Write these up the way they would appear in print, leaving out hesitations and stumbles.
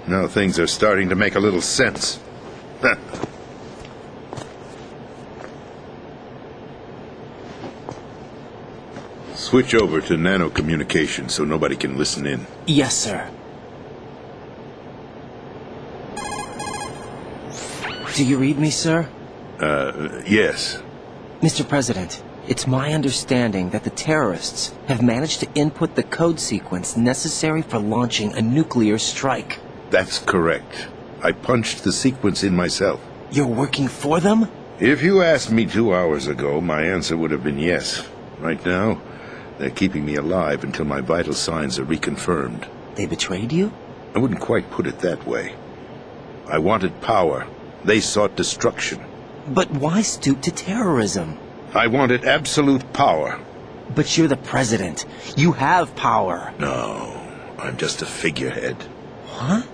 Now things are starting to make a little sense. Switch over to nano-communication so nobody can listen in. Yes, sir. Do you read me, sir? Yes. Mr. President, it's my understanding that the terrorists have managed to input the code sequence necessary for launching a nuclear strike. That's correct. I punched the sequence in myself. You're working for them? If you asked me 2 hours ago, my answer would have been yes. Right now, they're keeping me alive until my vital signs are reconfirmed. They betrayed you? I wouldn't quite put it that way. I wanted power. They sought destruction. But why stoop to terrorism? I wanted absolute power. But you're the president. You have power. No, I'm just a figurehead. What?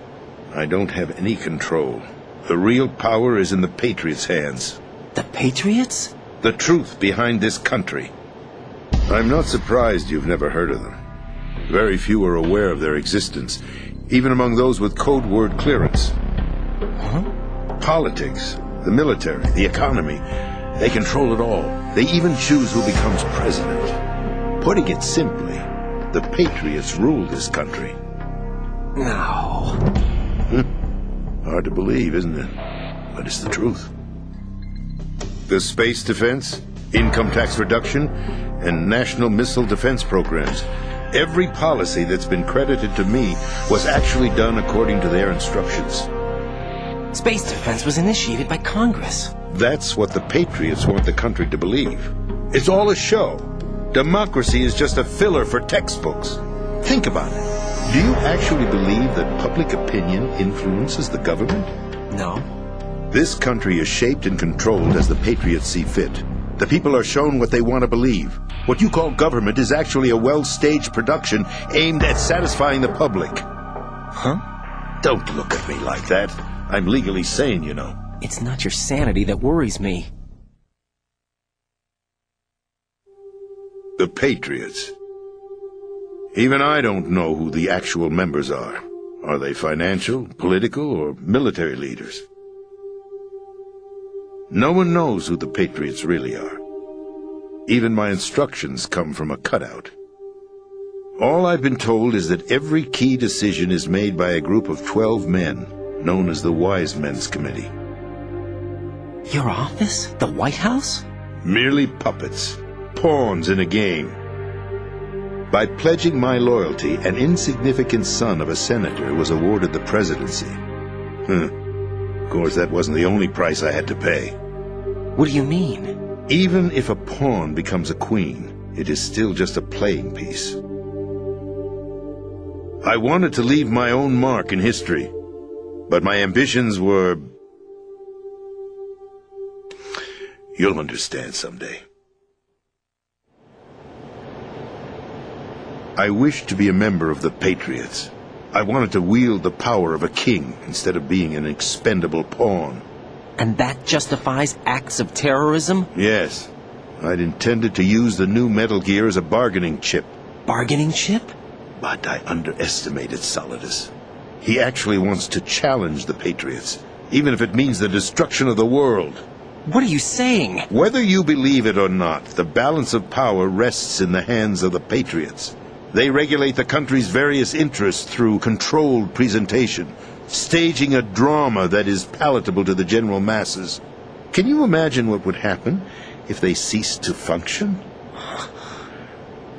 I don't have any control. The real power is in the Patriots' hands. The Patriots? The truth behind this country. I'm not surprised you've never heard of them. Very few are aware of their existence, even among those with code word clearance. Huh? Politics, the military, the economy, they control it all. They even choose who becomes president. Putting it simply, the Patriots rule this country. No. Hard to believe, isn't it? But it's the truth. The space defense, income tax reduction, and national missile defense programs. Every policy that's been credited to me was actually done according to their instructions. Space defense was initiated by Congress. That's what the Patriots want the country to believe. It's all a show. Democracy is just a filler for textbooks. Think about it. Do you actually believe that public opinion influences the government? No. This country is shaped and controlled as the Patriots see fit. The people are shown what they want to believe. What you call government is actually a well-staged production aimed at satisfying the public. Huh? Don't look at me like that. I'm legally sane, you know. It's not your sanity that worries me. The Patriots. Even I don't know who the actual members are. Are they financial, political, or military leaders? No one knows who the Patriots really are. Even my instructions come from a cutout. All I've been told is that every key decision is made by a group of 12 men, known as the Wise Men's Committee. Your office? The White House? Merely puppets, pawns in a game. By pledging my loyalty, an insignificant son of a senator was awarded the presidency. Of course, that wasn't the only price I had to pay. What do you mean? Even if a pawn becomes a queen, it is still just a playing piece. I wanted to leave my own mark in history, but my ambitions were... You'll understand someday. I wished to be a member of the Patriots. I wanted to wield the power of a king instead of being an expendable pawn. And that justifies acts of terrorism? Yes. I'd intended to use the new Metal Gear as a bargaining chip. Bargaining chip? But I underestimated Solidus. He actually wants to challenge the Patriots, even if it means the destruction of the world. What are you saying? Whether you believe it or not, the balance of power rests in the hands of the Patriots. They regulate the country's various interests through controlled presentation, staging a drama that is palatable to the general masses. Can you imagine what would happen if they ceased to function?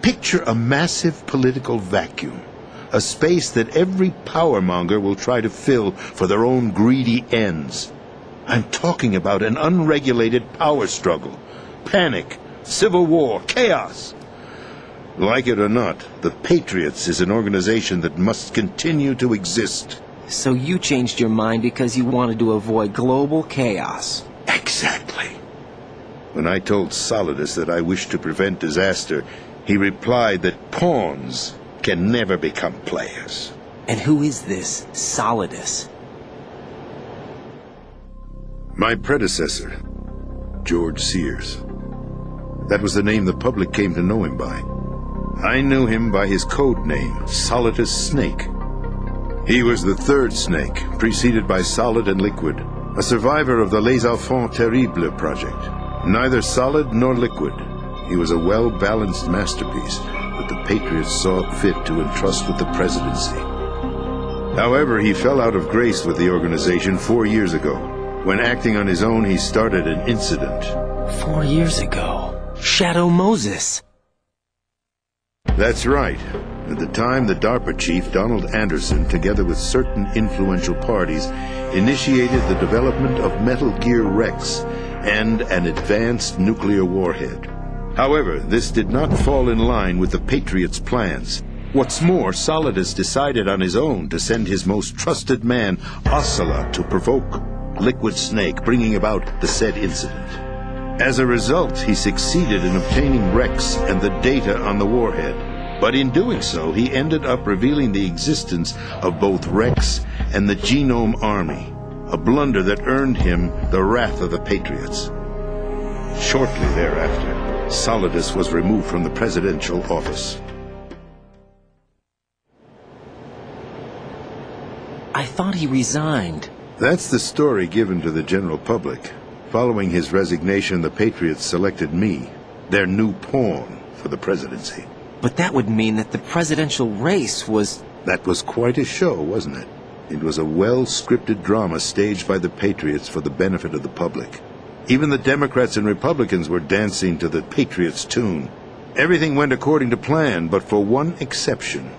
Picture a massive political vacuum, a space that every powermonger will try to fill for their own greedy ends. I'm talking about an unregulated power struggle, panic, civil war, chaos. Like it or not, the Patriots is an organization that must continue to exist. So you changed your mind because you wanted to avoid global chaos. Exactly. When I told Solidus that I wished to prevent disaster, he replied that pawns can never become players. And who is this Solidus? My predecessor, George Sears. That was the name the public came to know him by. I knew him by his code name, Solidus Snake. He was the third snake, preceded by Solid and Liquid, a survivor of the Les Enfants Terribles project. Neither Solid nor Liquid, he was a well-balanced masterpiece that the Patriots saw fit to entrust with the presidency. However, he fell out of grace with the organization 4 years ago. When acting on his own, he started an incident. 4 years ago. Shadow Moses. That's right. At the time, the DARPA chief, Donald Anderson, together with certain influential parties, initiated the development of Metal Gear Rex and an advanced nuclear warhead. However, this did not fall in line with the Patriots' plans. What's more, Solidus decided on his own to send his most trusted man, Ocelot, to provoke Liquid Snake, bringing about the said incident. As a result, he succeeded in obtaining Rex and the data on the warhead. But in doing so, he ended up revealing the existence of both Rex and the Genome Army, a blunder that earned him the wrath of the Patriots. Shortly thereafter, Solidus was removed from the presidential office. I thought he resigned. That's the story given to the general public. Following his resignation, the Patriots selected me, their new pawn, for the presidency. But that would mean that the presidential race was... That was quite a show, wasn't it? It was a well-scripted drama staged by the Patriots for the benefit of the public. Even the Democrats and Republicans were dancing to the Patriots' tune. Everything went according to plan, but for one exception.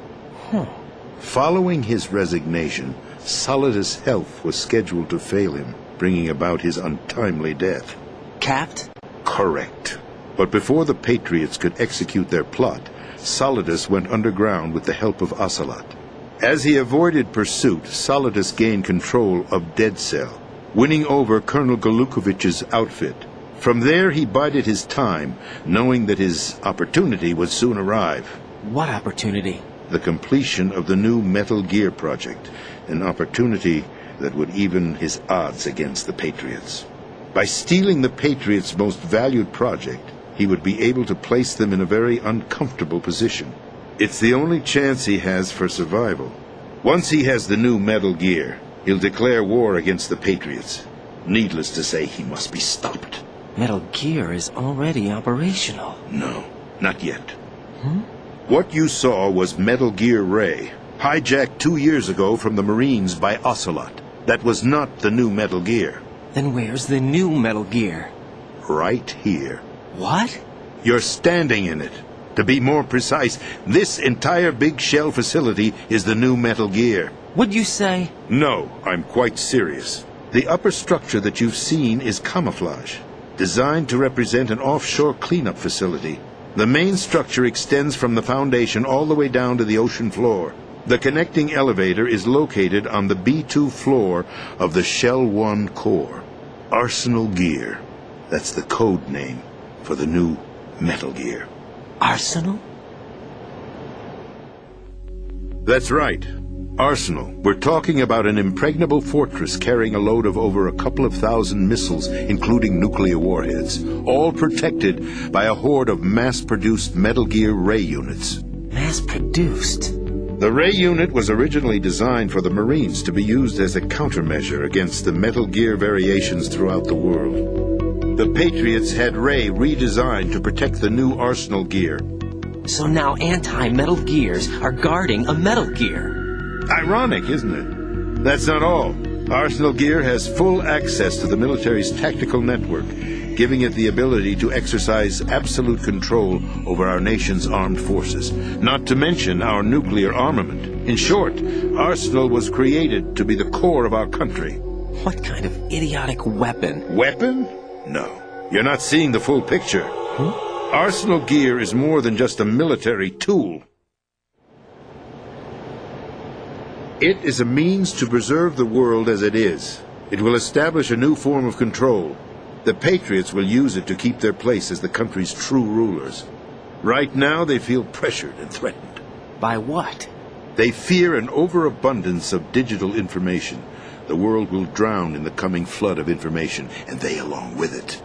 Following his resignation, Solidus' health was scheduled to fail him, bringing about his untimely death. Capped? Correct. But before the Patriots could execute their plot, Solidus went underground with the help of Ocelot. As he avoided pursuit, Solidus gained control of Dead Cell, winning over Colonel Golukovich's outfit. From there, he bided his time, knowing that his opportunity would soon arrive. What opportunity? The completion of the new Metal Gear project, an opportunity that would even his odds against the Patriots. By stealing the Patriots' most valued project, he would be able to place them in a very uncomfortable position. It's the only chance he has for survival. Once he has the new Metal Gear, he'll declare war against the Patriots. Needless to say, he must be stopped. Metal Gear is already operational. No, not yet. What you saw was Metal Gear Ray, hijacked 2 years ago from the Marines by Ocelot. That was not the new Metal Gear. Then where's the new Metal Gear? Right here. What? You're standing in it. To be more precise, this entire big shell facility is the new Metal Gear. What'd you say? No, I'm quite serious. The upper structure that you've seen is camouflage, designed to represent an offshore cleanup facility. The main structure extends from the foundation all the way down to the ocean floor. The connecting elevator is located on the B2 floor of the Shell 1 core. Arsenal Gear. That's the code name for the new Metal Gear. Arsenal? That's right. Arsenal. We're talking about an impregnable fortress carrying a load of over a couple of thousand missiles, including nuclear warheads, all protected by a horde of mass-produced Metal Gear Ray units. Mass-produced? The Ray unit was originally designed for the Marines to be used as a countermeasure against the Metal Gear variations throughout the world. The Patriots had Ray redesigned to protect the new Arsenal Gear. So now anti-Metal Gears are guarding a Metal Gear. Ironic, isn't it? That's not all. Arsenal Gear has full access to the military's tactical network, giving it the ability to exercise absolute control over our nation's armed forces, not to mention our nuclear armament. In short, Arsenal was created to be the core of our country. What kind of idiotic weapon? Weapon? No. You're not seeing the full picture. Arsenal Gear is more than just a military tool. It is a means to preserve the world as it is. It will establish a new form of control. The Patriots will use it to keep their place as the country's true rulers. Right now, they feel pressured and threatened. By what? They fear an overabundance of digital information. The world will drown in the coming flood of information, and they along with it.